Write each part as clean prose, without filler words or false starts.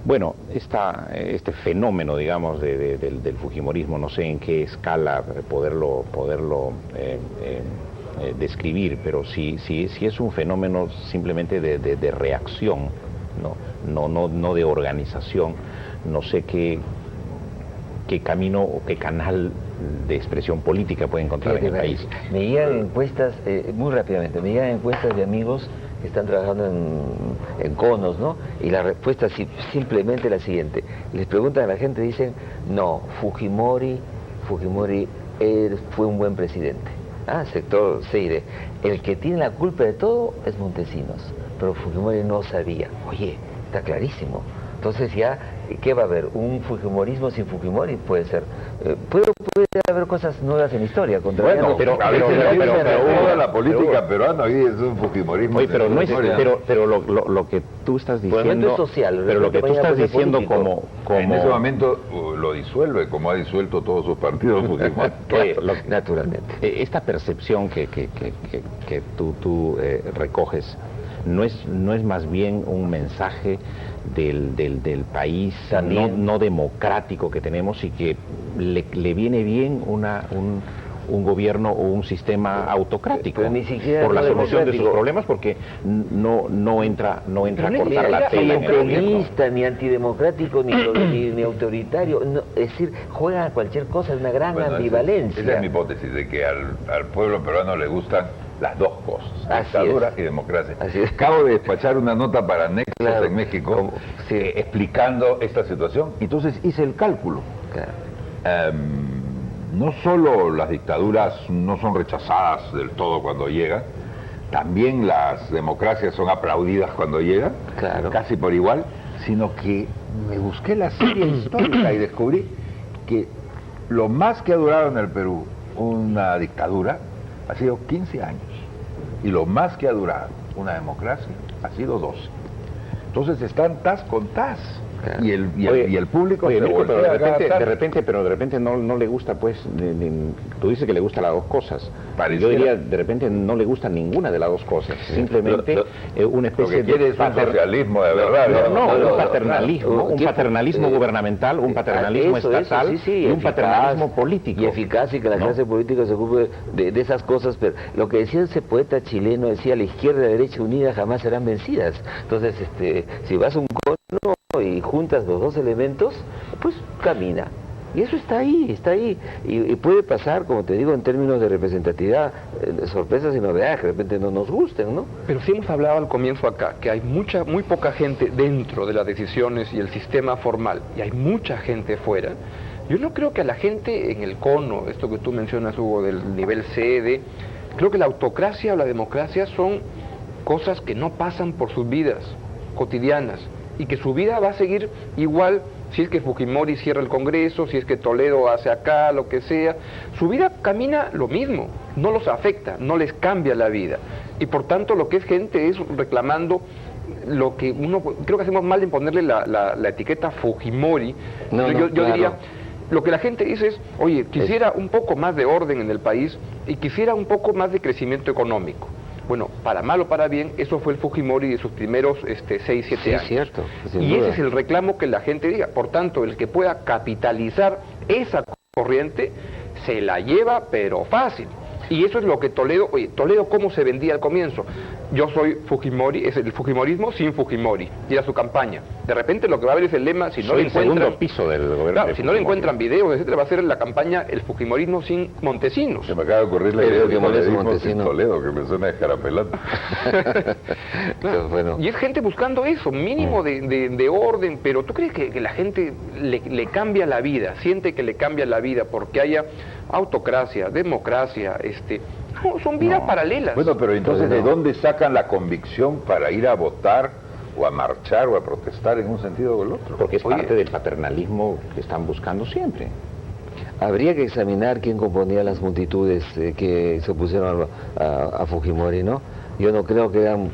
Bueno, este fenómeno, digamos, del fujimorismo, no sé en qué escala poderlo describir, pero sí es un fenómeno simplemente de reacción, no de organización. No sé qué camino o qué canal de expresión política puede encontrar en el país. Me llegan encuestas, muy rápidamente, me llegan encuestas de amigos que están trabajando en conos, ¿no? Y la respuesta es simplemente la siguiente. Les preguntan a la gente, dicen, no, Fujimori fue un buen presidente. Sector Seire. El que tiene la culpa de todo es Montesinos, pero Fujimori no sabía. Oye, está clarísimo. Entonces ya, ¿qué va a haber? ¿Un fujimorismo sin Fujimori? Puede ser. Puede haber cosas nuevas en la historia. Bueno, pero toda la política peruana hoy es un fujimorismo. Oye, pero lo que tú estás diciendo... Es social. Pero lo que tú estás diciendo como... En ese momento lo disuelve, como ha disuelto todos sus partidos Fujimori. Naturalmente. Esta percepción que tú recoges, ¿no es más bien un mensaje del país no democrático que tenemos y que le viene bien un gobierno o un sistema autocrático pero ni siquiera por la solución de sus problemas, porque no entra a cortar la tela en el gobierno? Ni antidemocrático, ni autoritario, es decir, juega a cualquier cosa, es una gran ambivalencia. Esa es mi hipótesis, de que al pueblo peruano le gustan las dos cosas, dictadura y democracia. Acabo de despachar una nota para Nexos en México explicando esta situación, y entonces hice el cálculo. No solo las dictaduras no son rechazadas del todo cuando llegan, también las democracias son aplaudidas cuando llegan, casi por igual, sino que me busqué la serie histórica y descubrí que lo más que ha durado en el Perú una dictadura ha sido 15 años, y lo más que ha durado una democracia ha sido 12. Entonces están tas con tas. Y el público se voltea de repente no le gusta, pues, tú dices que le gustan las dos cosas. Yo diría, de repente no le gusta ninguna de las dos cosas, simplemente una especie de socialismo de verdad. Un paternalismo gubernamental, un paternalismo estatal y un paternalismo político. Y eficaz, y que la clase política se ocupe de esas cosas. Pero lo que decía ese poeta chileno, decía, la izquierda y la derecha unidas jamás serán vencidas. Entonces, si vas a un cono y juntas los dos elementos, pues camina. Y eso está ahí. Y puede pasar, como te digo, en términos de representatividad, sorpresas y novedades que de repente no nos gusten, ¿no? Pero sí hemos hablado al comienzo acá, que hay muy poca gente dentro de las decisiones y el sistema formal, y hay mucha gente fuera. Yo no creo que a la gente en el cono, esto que tú mencionas, Hugo, del nivel C, creo que la autocracia o la democracia son cosas que no pasan por sus vidas cotidianas, y que su vida va a seguir igual si es que Fujimori cierra el Congreso, si es que Toledo hace acá, lo que sea. Su vida camina lo mismo, no los afecta, no les cambia la vida. Y por tanto lo que es gente es reclamando lo que creo que hacemos mal en ponerle la etiqueta Fujimori. Yo diría, lo que la gente dice es, oye, quisiera un poco más de orden en el país y quisiera un poco más de crecimiento económico. Bueno, para mal o para bien, eso fue el Fujimori de sus primeros 6, 7 años. Cierto, y ese es el reclamo que la gente diga. Por tanto, el que pueda capitalizar esa corriente, se la lleva, pero fácil. Y eso es lo que Toledo, ¿cómo se vendía al comienzo? Yo soy Fujimori, es el fujimorismo sin Fujimori, y era su campaña. De repente lo que va a haber es el lema, si no lo encuentran... el segundo piso del gobierno. Claro, si no le encuentran videos, etcétera, va a ser la campaña el fujimorismo sin Montesinos. Se me acaba de ocurrir la idea de Montesinos sin Toledo, que me suena escarapelante. Bueno. Y es gente buscando eso, mínimo de orden, pero ¿tú crees que la gente le cambia la vida, siente que le cambia la vida porque haya autocracia, democracia, no, son vidas paralelas? Bueno, pero entonces, ¿de dónde sacan la convicción para ir a votar o a marchar o a protestar en un sentido o el otro? Porque es parte del paternalismo que están buscando siempre. Habría que examinar quién componía las multitudes que se opusieron a Fujimori, ¿no? Yo no creo que eran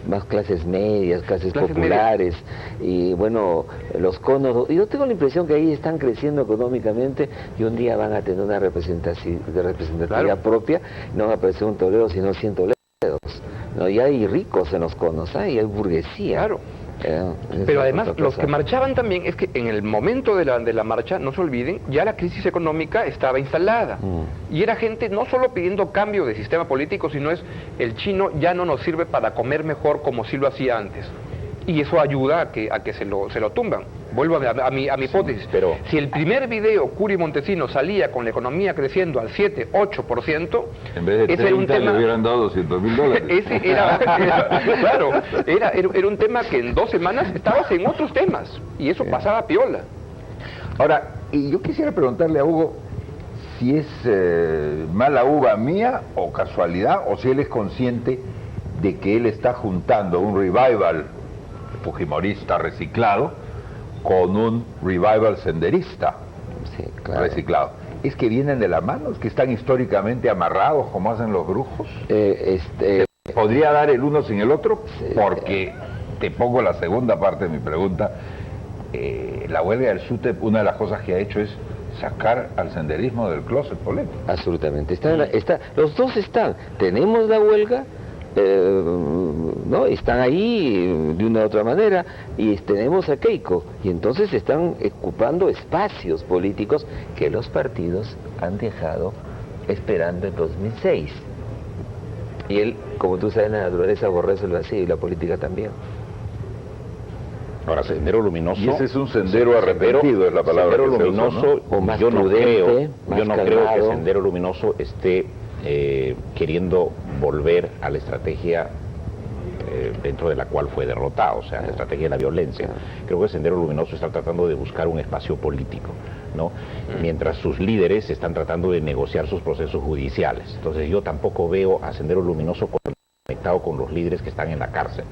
más clases medias, clases populares, y bueno, los conos. Yo tengo la impresión que ahí están creciendo económicamente y un día van a tener una representatividad propia, no va a aparecer un Toledo, sino 100 Toledos. ¿No? Y hay ricos en los conos, y hay burguesía. Claro. Pero además, los que marchaban también, es que en el momento de la marcha, no se olviden, ya la crisis económica estaba instalada. Y era gente no solo pidiendo cambio de sistema político, sino es, el chino ya no nos sirve para comer mejor como sí lo hacía antes. Y eso ayuda a que se lo tumban. Vuelvo a mi hipótesis. Sí, pero si el primer video Curi Montesino salía con la economía creciendo al 7, 8%, en vez de 30 le hubieran dado $200,000. Ese era un tema que en 2 semanas estabas en otros temas. Y eso pasaba piola. Ahora, y yo quisiera preguntarle a Hugo si es mala uva mía o casualidad, o si él es consciente de que él está juntando un revival fujimorista reciclado con un revival senderista reciclado. ¿Es que vienen de la mano? ¿Es que están históricamente amarrados como hacen los brujos? ¿Se podría dar el uno sin el otro? Porque, te pongo la segunda parte de mi pregunta, la huelga del SUTEP, una de las cosas que ha hecho es sacar al senderismo del closet político. Absolutamente. Los dos están. Tenemos la huelga, ¿no? Están ahí de una u otra manera, y tenemos a Keiko, y entonces están ocupando espacios políticos que los partidos han dejado esperando en 2006. Y él, como tú sabes, la naturaleza aborrece el vacío y la política también. Ahora, Sendero Luminoso... Y ese es un sendero arrepentido, es la palabra Sendero que Luminoso, se usa, ¿no? O más yo no prudente, creo que Sendero Luminoso esté queriendo volver a la estrategia dentro de la cual fue derrotado, o sea, la estrategia de la violencia. Creo que Sendero Luminoso está tratando de buscar un espacio político, ¿no? Mientras sus líderes están tratando de negociar sus procesos judiciales. Entonces yo tampoco veo a Sendero Luminoso conectado con los líderes que están en la cárcel.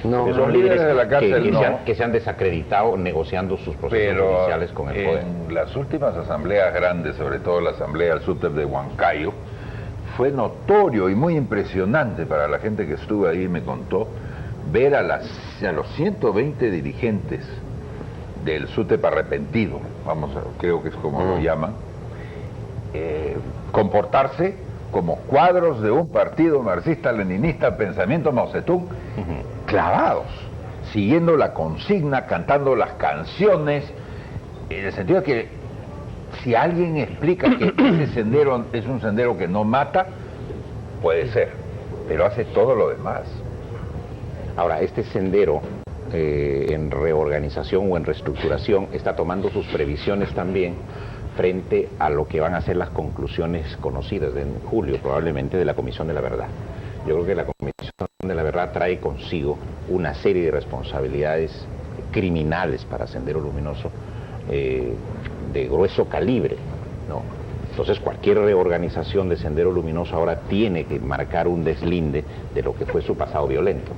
No, que son líderes de la cárcel, que se han desacreditado negociando sus procesos judiciales con el poder. En las últimas asambleas grandes, sobre todo la asamblea del SUTEP de Huancayo, fue notorio y muy impresionante para la gente que estuvo ahí y me contó, ver a los 120 dirigentes del SUTEP arrepentido, creo que es como lo llaman, comportarse como cuadros de un partido marxista-leninista, pensamiento Mao Zedong, clavados, siguiendo la consigna, cantando las canciones, en el sentido de que si alguien explica que ese sendero es un sendero que no mata, puede ser, pero hace todo lo demás. Ahora, este sendero en reorganización o en reestructuración está tomando sus previsiones también frente a lo que van a ser las conclusiones conocidas en julio, probablemente, de la Comisión de la Verdad. Yo creo que la Comisión de la Verdad trae consigo una serie de responsabilidades criminales para Sendero Luminoso de grueso calibre, ¿no? Entonces cualquier reorganización de Sendero Luminoso ahora tiene que marcar un deslinde de lo que fue su pasado violento.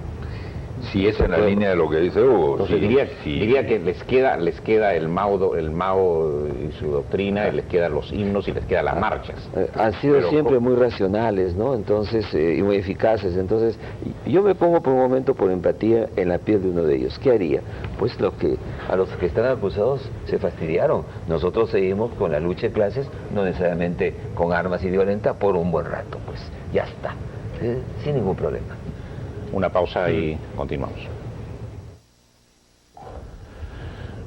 Si es en la línea de lo que dice Hugo. Entonces diría que les queda el Mao y su doctrina, y les quedan los himnos y les quedan las marchas. Han sido siempre muy racionales, ¿no? Entonces, y muy eficaces. Entonces, yo me pongo por un momento por empatía en la piel de uno de ellos. ¿Qué haría? Pues a los que están acusados se fastidiaron. Nosotros seguimos con la lucha de clases, no necesariamente con armas y violenta, por un buen rato, pues ya está, sin ningún problema. Una pausa y continuamos.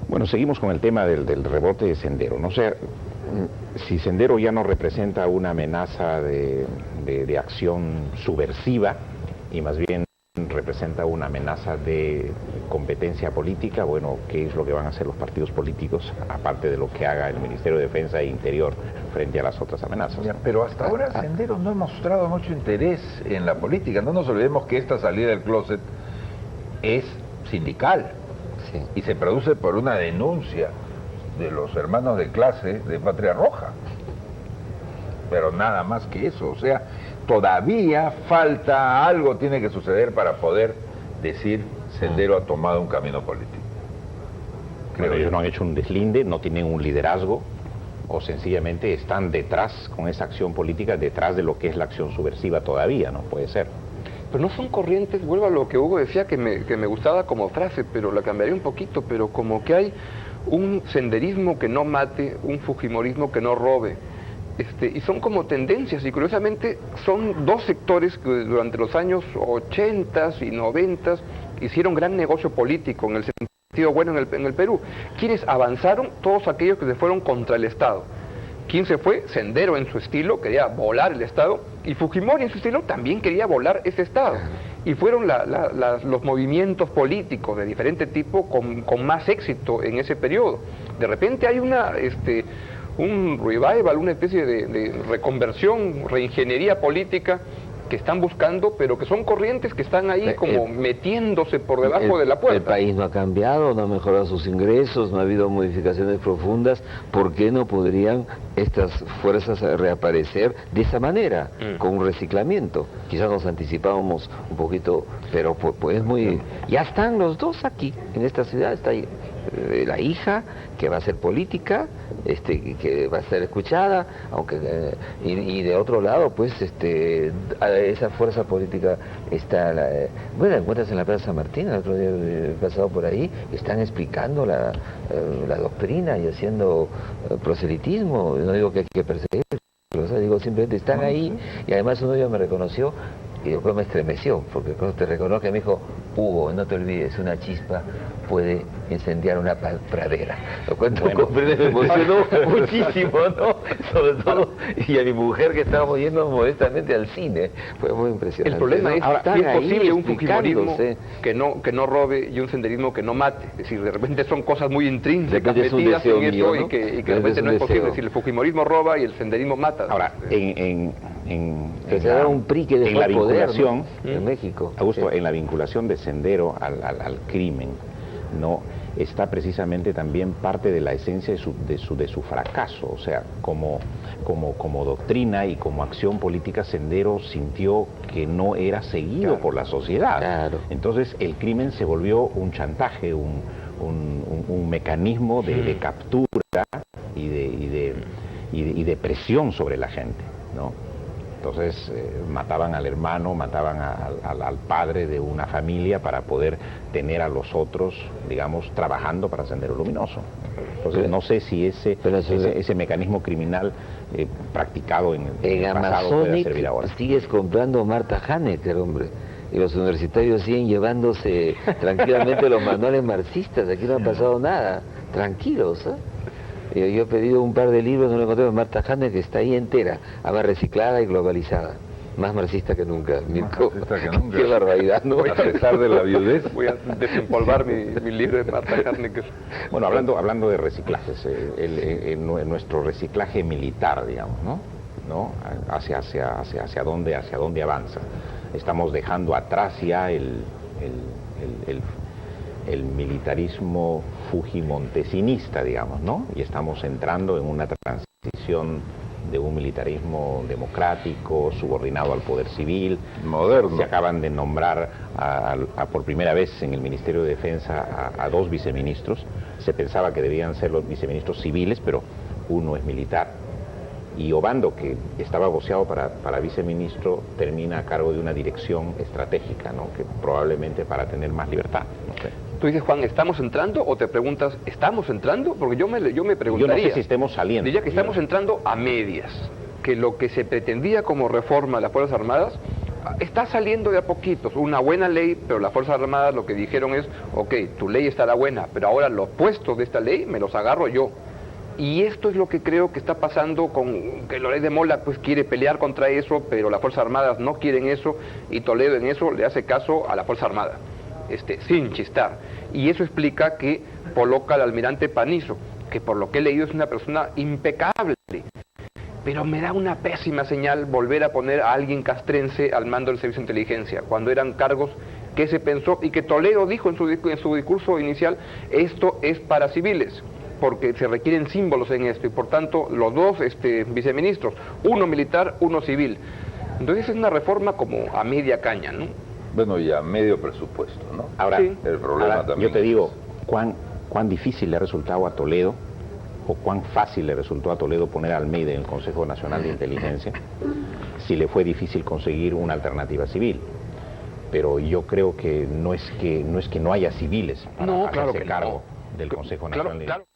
Bueno, seguimos con el tema del rebote de Sendero. No sé si Sendero ya no representa una amenaza de acción subversiva y más bien representa una amenaza de competencia política. Bueno, ¿qué es lo que van a hacer los partidos políticos, aparte de lo que haga el Ministerio de Defensa e Interior frente a las otras amenazas? Pero hasta ahora Sendero no ha mostrado mucho interés en la política. No nos olvidemos que esta salida del closet es sindical, sí, y se produce por una denuncia de los hermanos de clase de Patria Roja. Pero nada más que eso, o sea, todavía falta algo, tiene que suceder para poder decir Sendero ha tomado un camino político. Pero ellos no han hecho un deslinde, no tienen un liderazgo, o sencillamente están detrás, con esa acción política, detrás de lo que es la acción subversiva todavía, ¿no? Puede ser. Pero no son corrientes, vuelvo a lo que Hugo decía, que me gustaba como frase, pero la cambiaría un poquito, pero como que hay un senderismo que no mate, un fujimorismo que no robe. Y son como tendencias, y curiosamente son dos sectores que durante los años 80 y 90 hicieron gran negocio político en el sentido bueno en el Perú. ¿Quiénes avanzaron? Todos aquellos que se fueron contra el Estado. ¿Quién se fue? Sendero en su estilo, quería volar el Estado, y Fujimori en su estilo también quería volar ese Estado. Y fueron los movimientos políticos de diferente tipo con más éxito en ese periodo. De repente hay un revival, una especie de reconversión, reingeniería política que están buscando, pero que son corrientes que están ahí como metiéndose por debajo de la puerta. El país no ha cambiado, no ha mejorado sus ingresos, no ha habido modificaciones profundas. ¿Por qué no podrían estas fuerzas reaparecer de esa manera, con un reciclamiento? Quizás nos anticipábamos un poquito, pero pues muy... Ya están los dos aquí, en esta ciudad. Está ahí la hija, que va a ser política, que va a ser escuchada, aunque y de otro lado, pues esa fuerza política está, bueno, la encuentras en la Plaza San Martín. El otro día he pasado por ahí, están explicando la doctrina y haciendo proselitismo. No digo que hay que perseguirlos, o sea, digo simplemente están ahí, y además uno de ellos me reconoció y después me estremeció, porque cuando te reconozco me dijo: Hugo, no te olvides, una chispa puede incendiar una pradera. Lo cuento con me emocionó muchísimo, ¿no? Sobre todo, y a mi mujer, que estábamos yendo modestamente al cine, fue muy impresionante. El problema es ahora, si es posible un fujimorismo que no robe y un senderismo que no mate. Es decir, de repente son cosas muy intrínsecas metidas en eso, ¿no? y que de repente no es posible. Es decir, el fujimorismo roba y el senderismo mata. Ahora, se da un PRI que dejó en la el poder, vinculación, ¿no? En México. Augusto, en la vinculación de Sendero al crimen, no está precisamente también parte de la esencia de su fracaso. O sea, como doctrina y como acción política, Sendero sintió que no era seguido por la sociedad. Claro. Entonces el crimen se volvió un chantaje, un mecanismo de captura y de presión sobre la gente, ¿no? Entonces mataban al hermano, mataban al padre de una familia para poder tener a los otros, digamos, trabajando para Sendero Luminoso. Entonces no sé si ese mecanismo criminal practicado en el pasado puede servir ahora. Sigues comprando Marta Hanecker, hombre, y los universitarios siguen llevándose tranquilamente los manuales marxistas. Aquí no ha pasado nada, tranquilos, ¿eh? Yo he pedido un par de libros, no lo encontré, de Marta Hanecker, que está ahí entera, además reciclada y globalizada. Más marxista que nunca, Mirko. Más marxista que nunca. Qué barbaridad, ¿no? A pesar de la viudez. Voy a desempolvar mi libro de Marta Hanecker. Bueno, hablando de reciclajes, nuestro reciclaje militar, digamos, ¿no? Hacia dónde avanza. Estamos dejando atrás ya el militarismo fujimontesinista, digamos, ¿no? Y estamos entrando en una transición de un militarismo democrático, subordinado al poder civil. Moderno. Se acaban de nombrar por primera vez en el Ministerio de Defensa a 2 viceministros. Se pensaba que debían ser los viceministros civiles, pero uno es militar. Y Obando, que estaba voceado para viceministro, termina a cargo de una dirección estratégica, ¿no? Que probablemente para tener más libertad, no sé. Tú dices, Juan, ¿estamos entrando? O te preguntas, ¿estamos entrando? Porque yo me preguntaría. Yo no sé si estemos saliendo. Diría que estamos entrando a medias, que lo que se pretendía como reforma de las Fuerzas Armadas está saliendo de a poquitos. Una buena ley, pero las Fuerzas Armadas lo que dijeron es: ok, tu ley estará buena, pero ahora los puestos de esta ley me los agarro yo. Y esto es lo que creo que está pasando con que Loret de Mola pues quiere pelear contra eso, pero las Fuerzas Armadas no quieren eso, y Toledo en eso le hace caso a la Fuerza Armada, sin chistar. Y eso explica que coloca al almirante Panizo, que por lo que he leído es una persona impecable, pero me da una pésima señal volver a poner a alguien castrense al mando del Servicio de Inteligencia, cuando eran cargos que se pensó, y que Toledo dijo en su discurso inicial: esto es para civiles, porque se requieren símbolos en esto, y por tanto los 2 viceministros, uno militar, uno civil. Entonces es una reforma como a media caña, ¿no? Bueno, y a medio presupuesto, ¿no? Ahora, sí. El problema también yo te digo, cuán difícil le ha resultado a Toledo, o cuán fácil le resultó a Toledo poner a Almeida en el Consejo Nacional de Inteligencia, si le fue difícil conseguir una alternativa civil. Pero yo creo que no es que no haya civiles para hacerse cargo del Consejo Nacional de Inteligencia.